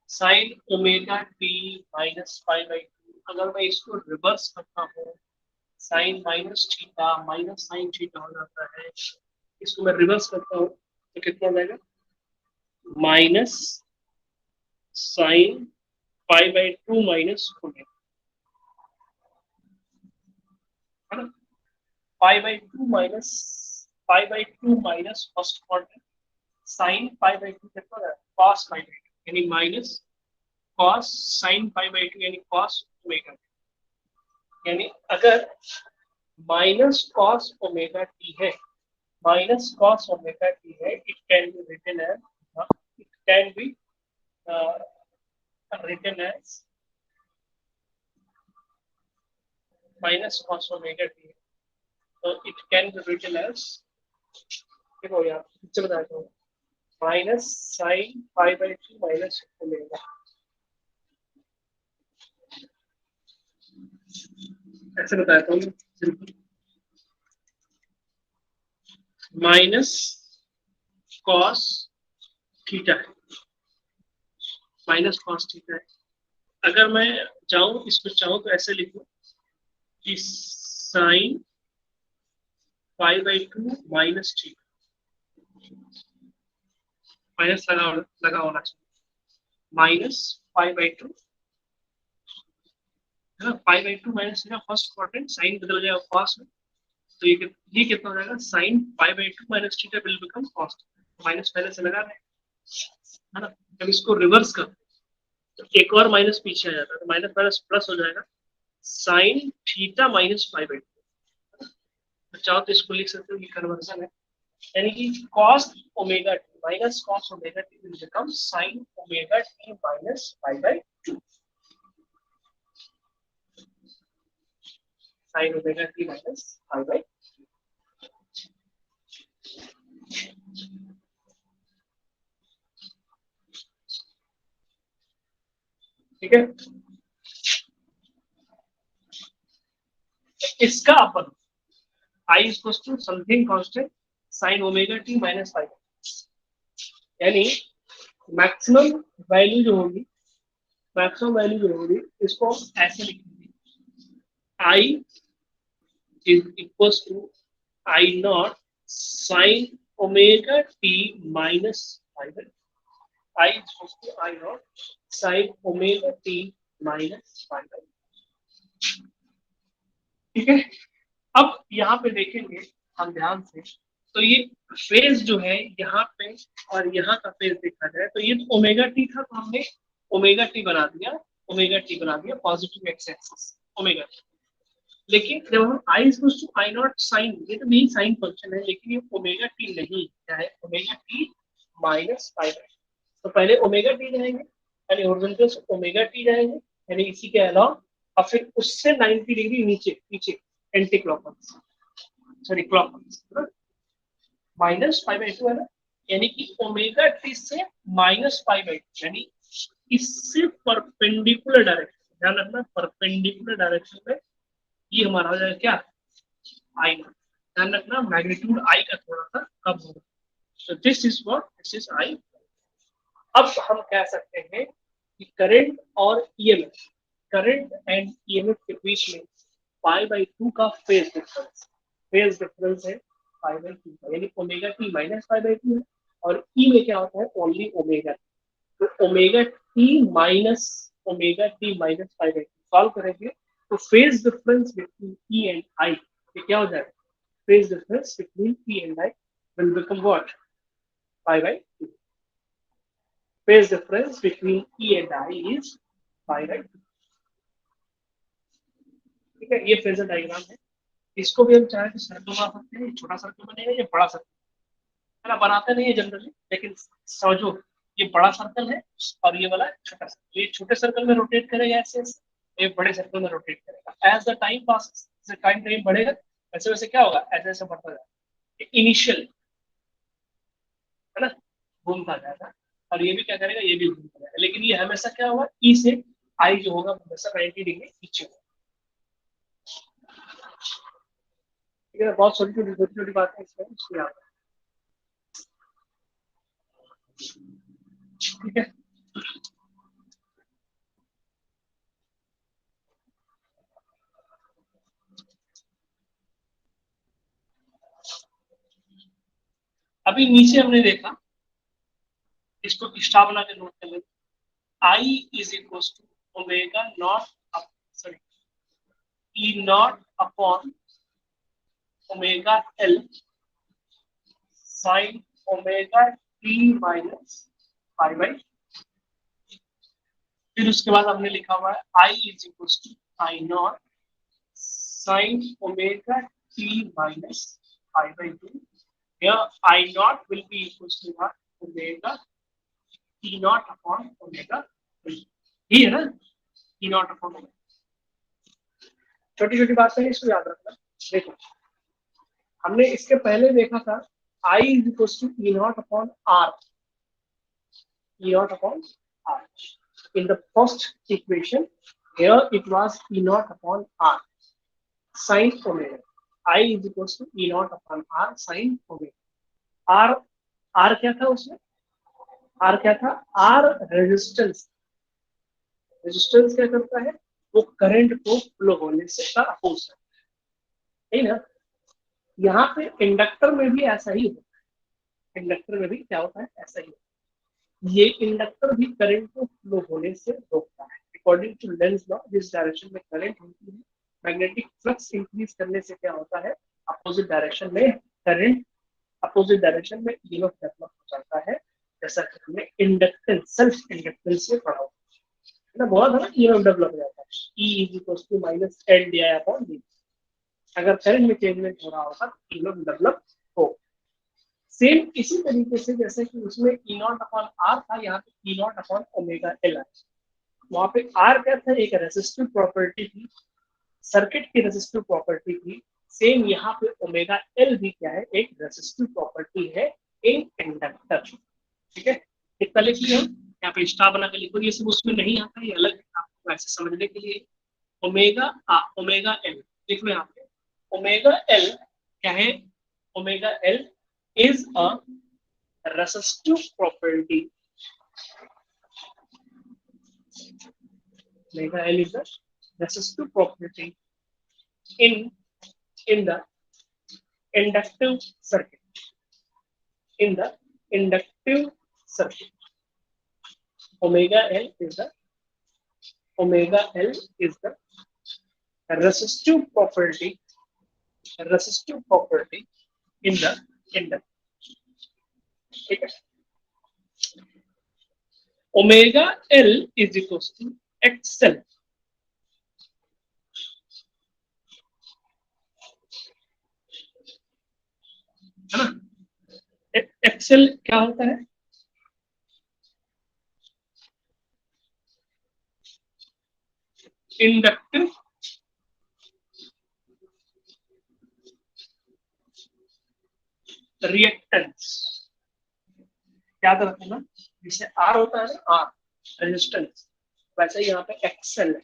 sine omega T -π/2, अगर मैं इसको रिवर्स करता हूँ, sine minus theta minus sine theta हो जाता है, इसको मैं रिवर्स करता हूँ तो कितना हो जाएगा, माइनस साइन π/2 माइनस ओमेगा, है ना। Pi by two minus first quadrant, sine π/2 कितना है, कॉस π/2, यानी माइनस कॉस साइन π/2, यानी कॉस ओमेगा, यानी अगर माइनस कॉस ओमेगा टी है, माइनस कॉस ओमेगा टी है, it can be written as, it can be written as minus cos omega T है, तो it can be written as, देखो यार picture बताता हूँ, minus sine pi by 2 minus omega, ऐसे बताता हूँ सिंपल, माइनस कॉस थीटा है, माइनस कॉस थीटा है। अगर मैं चाहूँ इसको चाहूँ तो ऐसे लिखूँ कि sine pi by 2 minus theta, minus लगा होना चाहिए, माइनस पाई बाई 2 है ना, pi by 2 minus theta first quadrant, sine बदल जाएगा कॉस में, तो ये कितना हो जाएगा, sine pi by 2 minus theta will become cos, minus पहले से लगा रहे है ना। जब इसको रिवर्स कर तो एक और माइनस पीछे आ जाता है, तो माइनस माइनस प्लस हो जाएगा, sine theta minus pi by 2, तो चाहो तो इसको लिख सकते हो कि कन्वर्जन है, यानी कि cos omega T minus cos omega T will become sin omega T minus pi by 2, sin omega T minus pi by 2। ठीक है, इसका अपन i equal to something constant sin omega T minus pi, यानी maximum value जो होगी, maximum value जो होगी इसको हम ऐसे लिखेंगे, i is equals to I naught sin omega t minus pi by, I is equals to I naught sin omega t minus pi by, ठीक है। अब यहाँ पे देखेंगे हम ध्यान से, तो ये फेज जो है यहाँ पे और यहाँ का फेज देखा जाए तो ये तो ओमेगा टी था, तो हमने ओमेगा टी बना दिया, ओमेगा टी बना दिया positive X axis omega T, लेकिन जब हम I equal to I not sine, ये तो नहीं साइन फंक्शन है, लेकिन ये ओमेगा टी नहीं, क्या है omega T minus pi by, तो पहले ओमेगा टी जाएंगे, यानी हॉरिजॉन्टल से ओमेगा टी जाएंगे, यानी इसी के अलावा, और फिर उससे 90 डिग्री नीचे पीछे anti clockwise, sorry clockwise, minus pi by 2 है ना, यानी कि ओमेगा टी से माइनस पाई बाई 2, यानी इससे परपेंडिकुलर डायरेक्शन, ध्यान रखना परपेंडिकुलर डायरेक्शन में ये हमारा हो जाएगा क्या, आई, ध्यान रखना मैग्नीट्यूड आई का थोड़ा सा कम होगा, so this is what this is I। अब हम कह सकते हैं कि करंट और ईएमएफ, करंट एंड ईएमएफ के बीच में पाई बाई 2 का फेज डिफरेंस है पाई बाई 2 का, यानी omega T minus pi by 2 है, और ई में क्या होता है ओनली ओमेगा, तो omega T minus pi by 2 solve करेंगे, तो phase difference between E and आई ये क्या हो जाएगा, phase difference between E and I will become what, pi by 2, phase difference between E and I is pi by 2, ठीक है। ये phasor diagram है, इसको भी हम चाहे तो सर्कल बना सकते हैं, छोटा सर्कल बनेगा ये बड़ा सर्कल है ना, बनाते नहीं है जनरली, लेकिन समझो ये बड़ा सर्कल है और ये वाला छोटा सर्कल, ये छोटे सर्कल में रोटेट करेगा ऐसे ऐसे, ये बड़े सर्कल में रोटेट करेगा, एज द टाइम पास, जैसे टाइम टाइम बढ़ेगा वैसे वैसे क्या होगा, ऐसे ऐसे बढ़ता जाएगा, इनिशियल है ना, घूमता जाएगा, और ये भी क्या करेगा, ये भी घूमता जाएगा, लेकिन ये हमेशा क्या होगा, ई से आई जो होगा हमेशा 90 डिग्री पीछे होगा, ठीक है। बहुत छोटी छोटी बातें इसमें इसलिए आता है, ठीक है। अभी नीचे हमने देखा, इसको स्टार बना के नोट कर लेते, I is equal to omega not, sorry E not upon omega L sine omega T minus pi by, फिर उसके बाद हमने लिखा हुआ है I is equal to I not sine omega T minus pi by 2, here I naught will be equals to what, omega T naught upon omega T, ही है ना, T naught upon omega, छोटी छोटी बात है, इसको याद रखना। देखो हमने इसके पहले देखा था I is equal to E not upon R, E naught upon R. In the first equation, here it was E naught upon R sin omega. I is equals to E naught upon R sin omega. R R क्या था उसमें? R क्या था? R resistance. Resistance क्या करता है? वो current को फ्लो होने से का अपोज करता है ना। यहाँ पे इंडक्टर में भी ऐसा ही होता है। इंडक्टर में भी क्या होता है? ऐसा ही होता है। ये इंडक्टर भी करंट को फ्लो होने से रोकता है। अकॉर्डिंग टू लेंस लॉ, जिस डायरेक्शन में करंट होती है, मैग्नेटिक फ्लक्स इंक्रीज करने से क्या होता है? अपोजिट डायरेक्शन में करंट, अपोजिट डायरेक्शन में ईएमएफ डेवलप हो जाता है। जैसा कि हमने इंडक्टेंस, सेल्फ इंडक्टेंस से पढ़ा है ना, बहुत है ना, ईएमएफ डेवलप हो जाता है। E is equal to minus L D I upon D. अगर करंट में चेंजमेंट हो रहा होगा तो ईएमएफ डेवलप हो। सेम इसी तरीके से जैसे कि उसमें ई नॉट अपॉन आर था, यहाँ पे ई नॉट अपॉन ओमेगा एल है। वहां पे आर क्या था? एक रेजिस्टिव प्रॉपर्टी थी, सर्किट की रेजिस्टिव प्रॉपर्टी थी। सेम यहाँ पे ओमेगा एल भी क्या है? एक रेजिस्टिव प्रॉपर्टी है इन इंडक्टर। ठीक है, कितना लिख लिया? यहाँ पे स्टार बना के लिखो, ये सब उसमें नहीं आता, ये अलग है आपको ऐसे समझने के लिए। ओमेगा एल लिख लो यहाँ पे। ओमेगा एल क्या है? Omega L is a resistive property. Omega L is a resistive property in the inductive circuit. In the inductive circuit, omega L is the resistive property in the inductor. ठीक है, omega L is equal to XL. है ना, XL क्या होता है? Inductive reactance. याद रखना, जिसे आर होता है ना, आर रेजिस्टेंस, वैसे ही यहाँ पे एक्सएल है।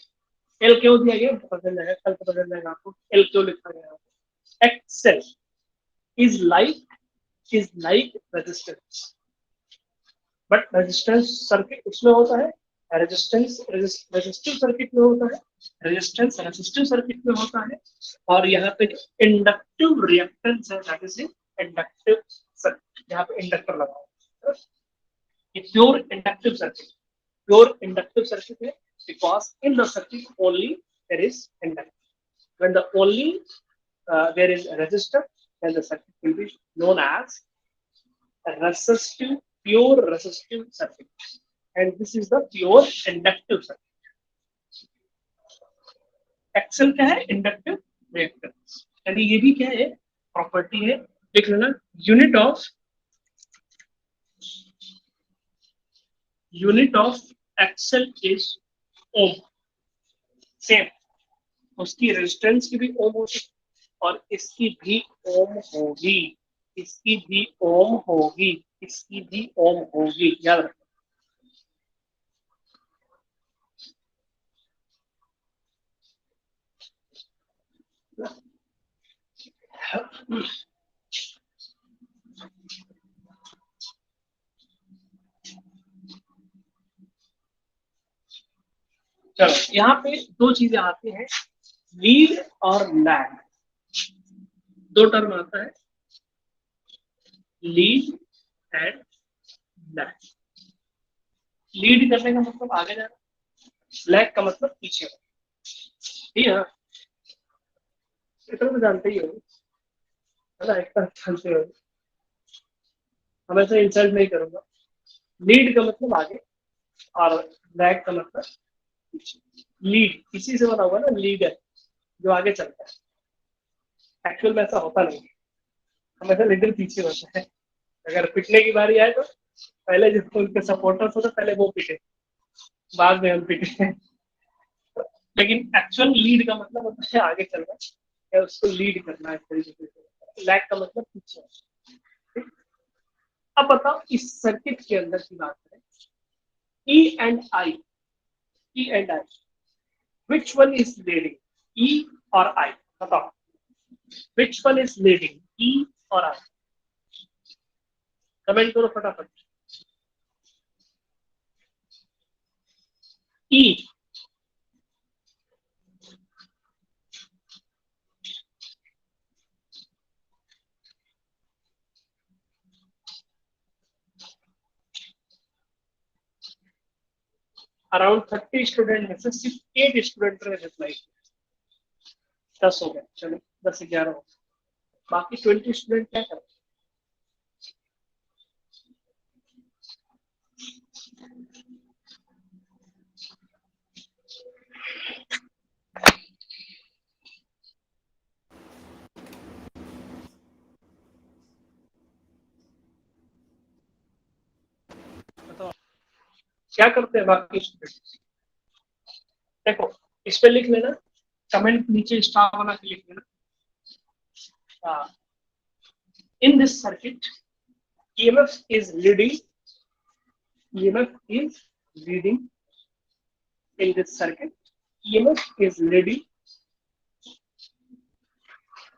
एल क्यों दिया गया? बदल जाएगा, कल तो बदल जाएगा आपको। एल क्यों लिखा गया? XL is like resistance, but resistance circuit उसमें होता है, रेजिस्टेंस रेजिस्टिव सर्किट में होता है, रेजिस्टेंस रेजिस्टिव सर्किट में होता है। और यहाँ पे इंडक्टिव रिएक्टेंस है, दैट इज इंडक्टिव सर्किट। यहाँ पे इंडक्टर लगा हुआ है, प्योर इंडक्टिव सर्किट है, because in the circuit only there is inductor. When the only there is a resistor, then the circuit will be known as a resistive, pure resistive circuit, and this is the pure inductive circuit. XL क्या है? Inductive reactance. यानी ये भी क्या है? Property है। देख लेना, unit of XL is ohm. Same, उसकी रेजिस्टेंस की भी ओम होगी और इसकी भी ओम होगी, इसकी भी ओम होगी, इसकी भी ओम होगी। याद रखना। चलो, यहाँ पे दो चीजें आती हैं, लीड और लैग। दो टर्म आता है, लीड एंड लैग। लीड करने का मतलब आगे जाना, लैग का मतलब पीछे। ठीक है, इतना तो जानते ही हो, है ना, इतना जानते हो, हमेशा इंसल्ट नहीं करूंगा। लीड का मतलब आगे और लैग का मतलब पीछे। लीड इसी से बना हुआ ना, लीडर जो आगे चलता है। एक्चुअल में ऐसा होता नहीं, हमेशा लीडर पीछे होता है। अगर पिटने की बारी आए तो पहले जो उनके सपोर्टर्स होते पहले वो पिटे, बाद में हम पिटे। लेकिन एक्चुअल लीड का मतलब होता है आगे चलना या उसको लीड करना इस तरीके से। लैग का मतलब पीछे। ठीक? अब बताओ इस सर्किट के अंदर की बात करें, E and I, E and I, which one is leading, E और आई? बताओ which one is leading, E और आई? कमेंट करो फटाफट। ई, अराउंड 30 स्टूडेंट में से सिर्फ 8 स्टूडेंट ने रिप्लाई किया। 10 हो गए, चलो 10 11 हो गए, बाकी 20 स्टूडेंट क्या करें? बताओ क्या करते हैं बाकी स्टूडेंट? देखो इस पे लिख लेना, कमेंट नीचे स्टार बना के लिख लेना। In this circuit EMF is leading, EMF is leading in this circuit, EMF is leading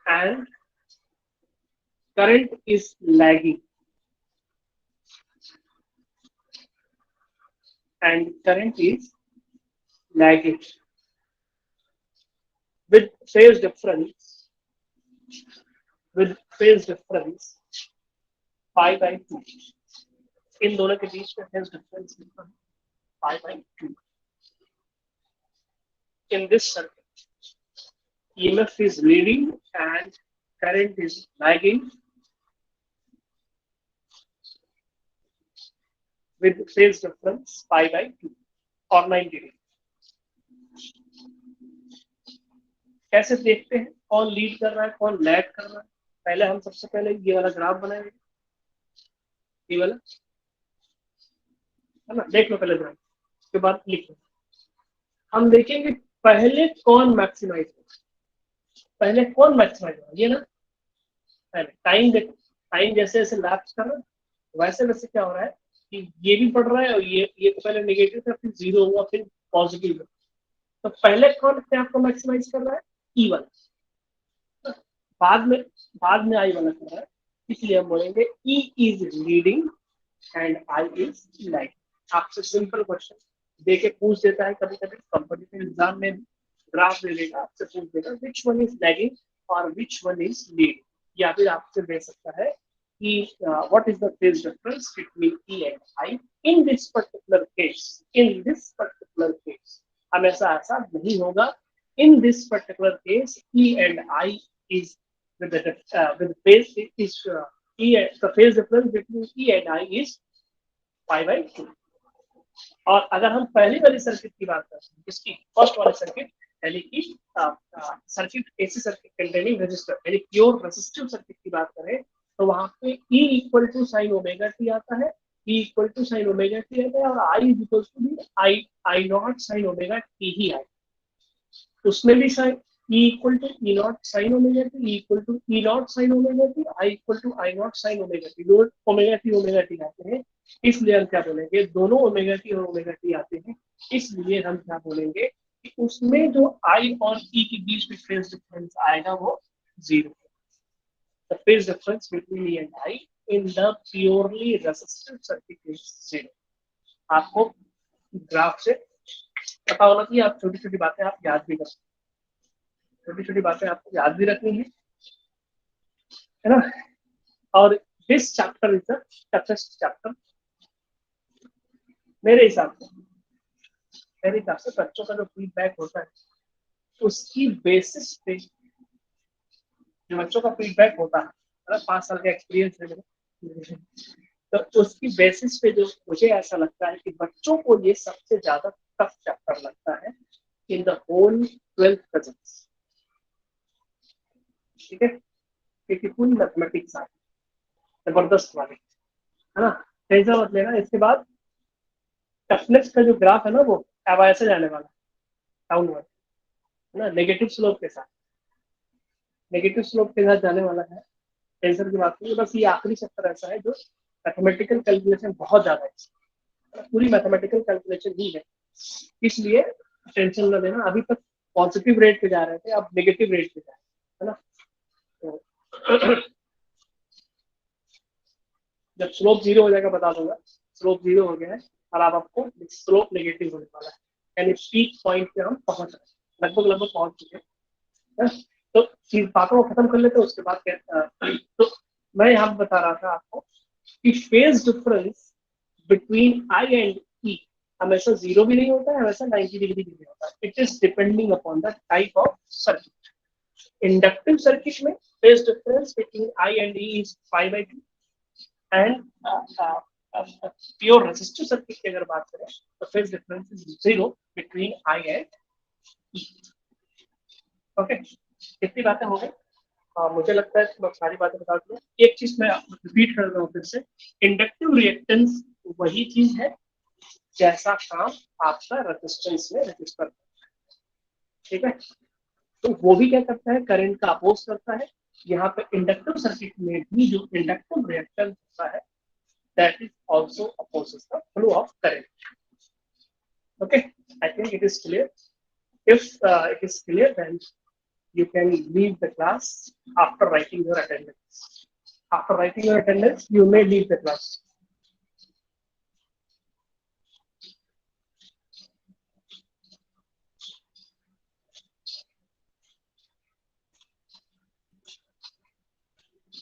and current is lagging, and current is lagging with phase difference, with phase difference pi by 2। इन दोनों के बीच में phase difference pi by 2। In this circuit EMF is leading and current is lagging with phase difference pi by 2 और 90 degree. कैसे देखते हैं कौन lead कर रहा है कौन लैग कर रहा है? पहले हम सबसे पहले ये वाला ग्राफ बनाएंगे, ये वाला है ना, देख लो पहले ग्राफ, उसके बाद लिखो। हम देखेंगे पहले कौन मैक्सिमाइज होगा, पहले कौन मैक्सिमाइज होगा, ये ना। पहले टाइम देखो, टाइम जैसे जैसे लैप्स कर रहा है वैसे वैसे क्या हो रहा है कि ये भी बढ़ रहा है और ये तो पहले नेगेटिव था फिर जीरो हुआ फिर पॉजिटिव हुआ। तो पहले कौन अपने आप को मैक्सिमाइज कर रहा है? ई वाला। बाद में आई वाला कर रहा है, इसलिए हम बोलेंगे E is leading and I is lagging. आपसे सिंपल क्वेश्चन दे के पूछ देता है कभी कभी कंपटीटिव एग्जाम में, ग्राफ दे देगा आपसे पूछ देगा विच वन इज लैगिंग और विच वन इज लीडिंग, या फिर आपसे दे सकता है कि what is the phase difference between E and I in this particular case. In this particular case हमेशा ऐसा नहीं होगा। in this particular case E and I is with phase is the phase difference between E and I is pi by 2। और अगर हम पहली वाली circuit की बात करते हैं, इसकी फर्स्ट वाली सर्किट यानी कि circuit AC circuit containing resistor यानी प्योर रेजिस्टिव सर्किट की बात करें तो वहां पे E equal to sine omega T आता है, E equal to sine omega T आता है और I इज इक्वल टू भी I not sine omega T ही आए। उसमें भी sine E equal to E not sine omega T, E equal to E not sine omega T, I equal to I not sine omega T. दो omega T आते हैं, इसलिए हम क्या बोलेंगे दोनों ओमेगा टी और ओमेगा टी आते हैं, इसलिए हम क्या बोलेंगे कि उसमें जो आई और ई के बीच में फेज डिफरेंस आएगा वो zero. The phase difference between E and I in the purely resistive circuit is zero. आपको ग्राफ से पता होना चाहिए, आप छोटी छोटी बातें आप याद भी कर सकते, छोटी छोटी बातें आपको याद भी रखनी है ना। और this chapter is the toughest chapter मेरे हिसाब से। मेरे हिसाब से बच्चों का जो फीडबैक होता है उसकी बेसिस पे, जो बच्चों का फीडबैक होता है 5 साल का एक्सपीरियंस है मेरा, तो उसकी बेसिस पे जो मुझे ऐसा लगता है कि बच्चों को ये सबसे ज्यादा टफ चैप्टर लगता है in the whole 12th presence. ठीक है, क्योंकि पूरी मैथमेटिक्स आ जबरदस्त वाली है ना, टेंशन मत लेना। इसके बाद टफनेस का जो ग्राफ है ना वो अब ऐसे जाने वाला डाउनवर्ड, है ना, नेगेटिव स्लोप के साथ, नेगेटिव स्लोप के साथ जाने वाला है। टेंसर की बात करें बस ये आखिरी चैप्टर ऐसा है जो मैथमेटिकल कैलकुलेशन बहुत ज्यादा है, पूरी मैथमेटिकल कैलकुलेशन ही है, इसलिए टेंशन न लेना। अभी तक पॉजिटिव रेट पे जा रहे थे, अब नेगेटिव रेट पे जा रहे हैं, है ना। तो जब स्लोप जीरो हो जाएगा बता दूंगा, स्लोप जीरो हो गया है और अब आपको स्लोप नेगेटिव होने वाला है, यानी पीक पॉइंट पे हम पहुंच रहे हैं, लगभग लगभग पहुंच चुके हैं। तो चीज बातों को खत्म कर लेते हैं, उसके बाद क्या तो मैं यहाँ बता रहा था आपको कि phase difference between I and E हमेशा जीरो भी नहीं होता है, हमेशा 90 डिग्री भी नहीं होता है। It is depending upon the type of circuit. Inductive circuit में phase difference between I and E is 5/2 and pure resistive circuit की अगर बात करें तो phase difference is zero between I and E. Okay, कितनी बातें हो गई? मुझे लगता है कि मैं सारी बातें बता दूं। एक चीज मैं रिपीट कर रहा हूँ फिर से, इंडक्टिव रिएक्टेंस वही चीज है जैसा काम आपका रेजिस्टेंस में रजिस्टर, ठीक है। तो वो भी क्या करता है, करंट का अपोज करता है। यहाँ पे इंडक्टिव सर्किट में भी जो इंडक्टिव रिएक्टेंस होता है that is also opposes the flow of current. Okay, I think it is clear. If it is clear, then you can leave the class after writing your attendance. After writing your attendance, you may leave the class.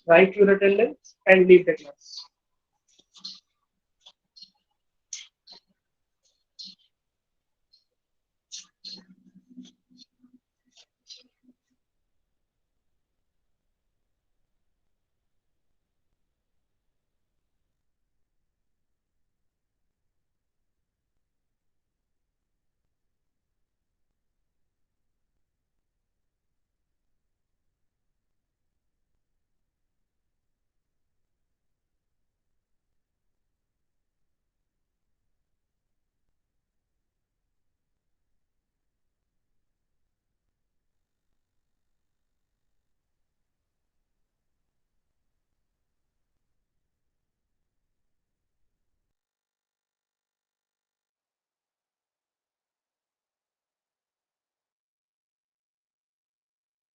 Write your attendance and leave the class.